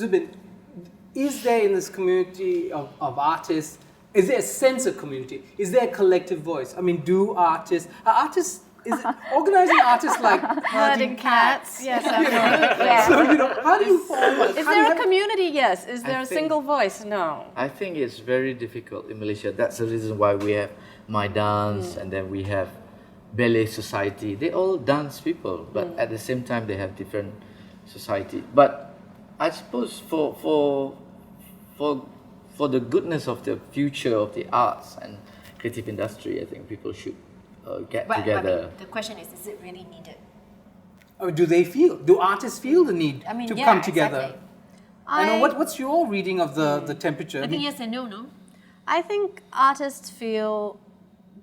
Zubin, is there in this community of artists, is there a sense of community? Is there a collective voice? I mean, is it organizing artists like herding cats? Yes, absolutely. Yeah. So, how do you form it? Is there a community? Yes. Is there a single voice? No. I think it's very difficult in Malaysia. That's the reason why we have My Dance and then we have Ballet Society. They all dance people, but at the same time they have different society. But I suppose for the goodness of the future of the arts and creative industry, I think people should get together. But the question is it really needed? Or do artists feel the need to come together? Exactly. What's your reading of the temperature? I think yes and no? I think artists feel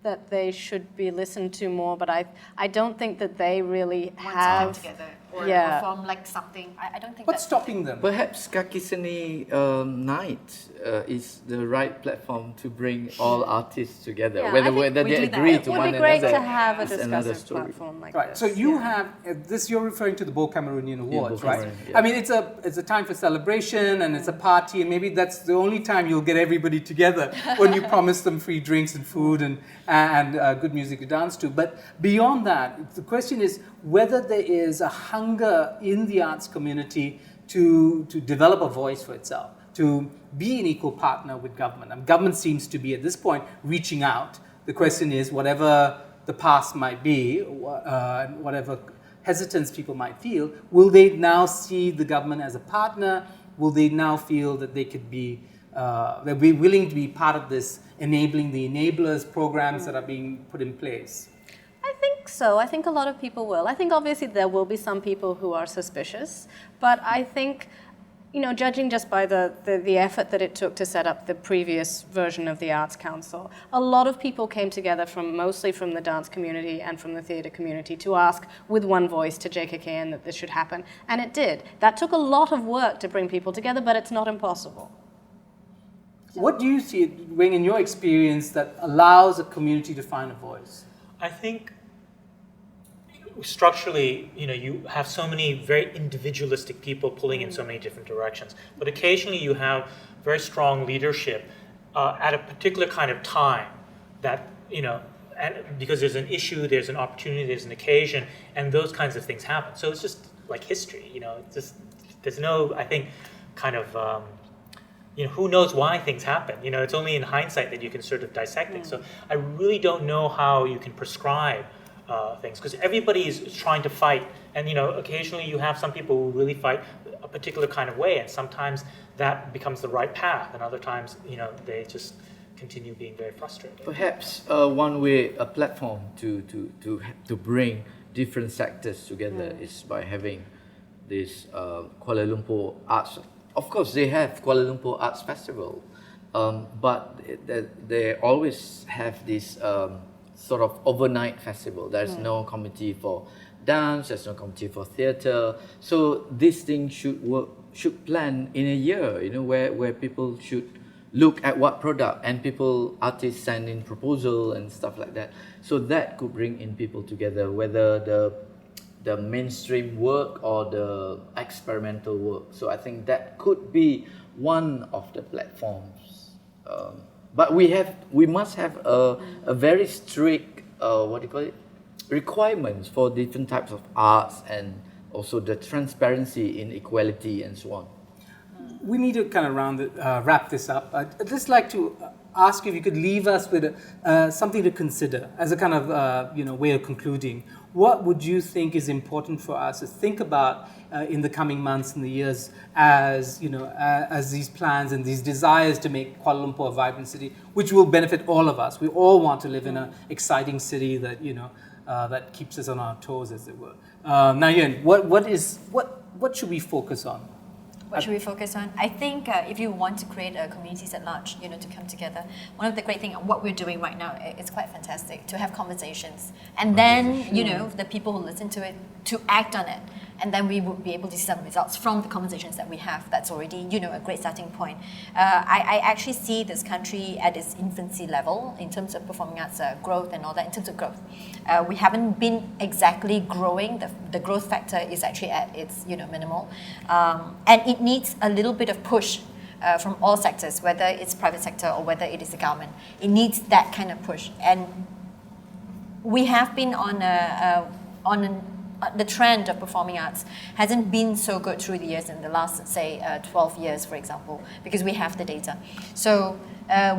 that they should be listened to more, but I don't think that they really Want have to come together or perform like something. I don't think What's stopping them? Perhaps Kaki Seni Night is the right platform to bring all artists together, Yeah, whether they agree to It would one be great another. to have a is another discussive story. platform like Right. this. So you have this. You're referring to the Bo Cameroonian Awards, Bo right? Cameroon, yeah. I mean, it's a time for celebration and it's a party, and maybe that's the only time you'll get everybody together when you promise them free drinks and food and good music to dance to. But beyond that, the question is whether there is a hunger in the arts community to develop a voice for itself, to be an equal partner with government. And government seems to be, at this point, reaching out. The question is, whatever the past might be, whatever hesitance people might feel, will they now see the government as a partner? Will they now feel that they could be, they'll be willing to be part of this enabling the enablers programs that are being put in place? I think so. I think a lot of people will. I think obviously there will be some people who are suspicious, but I think, judging just by the effort that it took to set up the previous version of the Arts Council, a lot of people came together mostly from the dance community and from the theatre community to ask with one voice to JKKN that this should happen, and it did. That took a lot of work to bring people together, but it's not impossible. What do you see, Wing, in your experience that allows a community to find a voice? I think structurally, you have so many very individualistic people pulling in so many different directions. But occasionally you have very strong leadership at a particular kind of time that, and because there's an issue, there's an opportunity, there's an occasion, and those kinds of things happen. So it's just like history, there's no, I think, kind of, who knows why things happen? It's only in hindsight that you can sort of dissect things. So I really don't know how you can prescribe things, because everybody is trying to fight, and occasionally you have some people who really fight a particular kind of way, and sometimes that becomes the right path, and other times they just continue being very frustrated. Perhaps one way, a platform to bring different sectors together is by having this Kuala Lumpur Arts. Of course, they have Kuala Lumpur Arts Festival, but they always have this sort of overnight festival. There's no committee for dance, there's no committee for theatre. So this thing should plan in a year, where people should look at what product and artists send in proposal and stuff like that. So that could bring in people together, whether the mainstream work or the experimental work. So I think that could be one of the platforms. But we must have a very strict requirements for different types of arts, and also the transparency in equality and so on. We need to kind of wrap this up. I'd just like to ask if you could leave us with something to consider as a kind of way of concluding. What would you think is important for us to think about in the coming months and the years as these plans and these desires to make Kuala Lumpur a vibrant city, which will benefit all of us? We all want to live in an exciting city that that keeps us on our toes, as it were. Now, Yuen, what should we focus on? What should we focus on? I think if you want to create communities at large, to come together, one of the great things, what we're doing right now, it's quite fantastic to have conversations. And then, the people who listen to it, to act on it. and then we would be able to see some results from the conversations that we have. That's already, a great starting point. I actually see this country at its infancy level in terms of performing arts growth and all that. In terms of growth, we haven't been exactly growing. The growth factor is actually at its minimal, and it needs a little bit of push from all sectors, whether it's private sector or whether it is the government. It needs that kind of push, and we have been the trend of performing arts hasn't been so good through the years in the last, say, 12 years, for example, because we have the data. So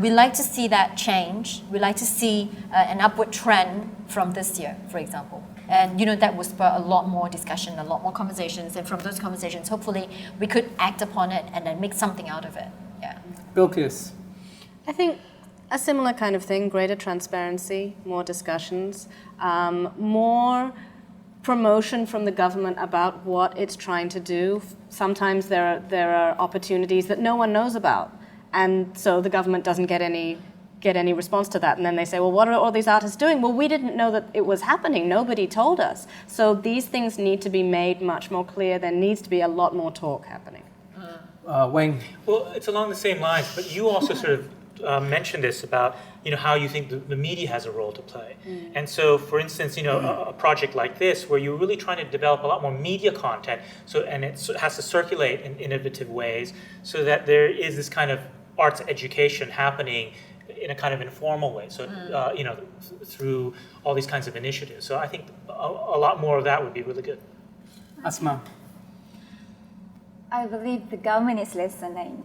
we like to see that change. We like to see an upward trend from this year, for example. And that will spur a lot more discussion, a lot more conversations, and from those conversations, hopefully, we could act upon it and then make something out of it. Yeah. Bilkis. I think a similar kind of thing, greater transparency, more discussions, more promotion from the government about what it's trying to do. Sometimes there are opportunities that no one knows about, and so the government doesn't get any response to that. And then they say, well, what are all these artists doing? Well, we didn't know that it was happening. Nobody told us. So these things need to be made much more clear. There needs to be a lot more talk happening. Wayne. Well, it's along the same lines, but you also sort of mentioned this about how you think the media has a role to play. And so, for instance, a project like this where you're really trying to develop a lot more media content, and it has to circulate in innovative ways so that there is this kind of arts education happening in a kind of informal way. So through all these kinds of initiatives. So I think a lot more of that would be really good. Asma. I believe the government is listening.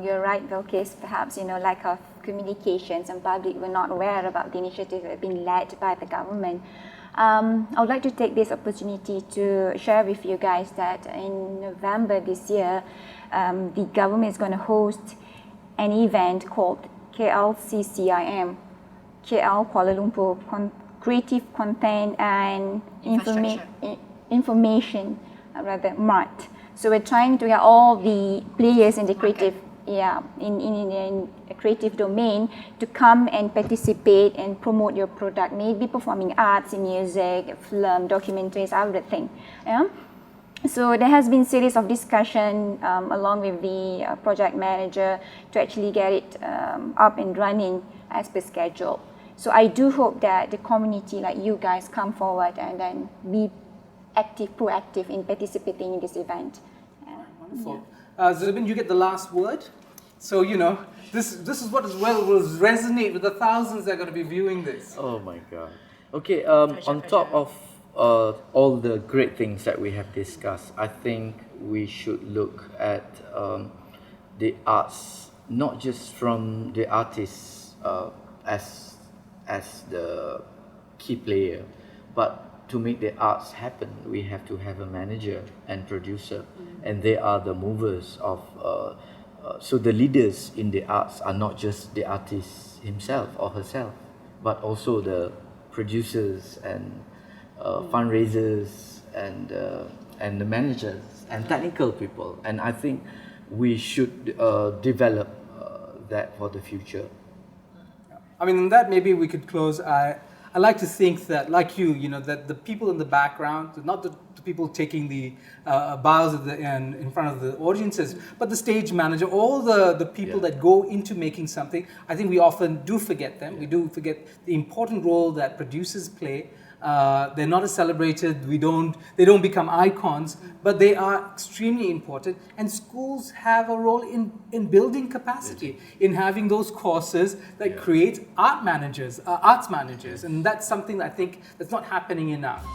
You're right, Bilkis, perhaps, lack of communications and public were not aware about the initiative that have been led by the government. I would like to take this opportunity to share with you guys that in November this year, the government is going to host an event called KLCCIM, KL Kuala Lumpur Creative Content and Information MART. So we're trying to get all the players in the creative, in a creative domain to come and participate and promote your product, maybe performing arts, music, film, documentaries, everything. Yeah? So there has been series of discussion along with the project manager to actually get it up and running as per schedule. So I do hope that the community like you guys come forward and then be proactive in participating in this event. Wonderful. Zubin, you get the last word. So, this is what will resonate with the thousands that are going to be viewing this. Oh my God. Okay, on top of all the great things that we have discussed, I think we should look at the arts, not just from the artists as the key player, but to make the arts happen, we have to have a manager and producer, and they are the movers of. So the leaders in the arts are not just the artist himself or herself, but also the producers and fundraisers and the managers and technical people. And I think we should develop that for the future. I mean, in that maybe we could close. I like to think that, like that the people in the background, not the people taking the bows in front of the audiences, but the stage manager, all the people that go into making something, I think we often do forget them. We do forget the important role that producers play. They're not as celebrated. They don't become icons, but they are extremely important. And schools have a role in building capacity, in having those courses that create arts managers, and that's something that I think that's not happening enough.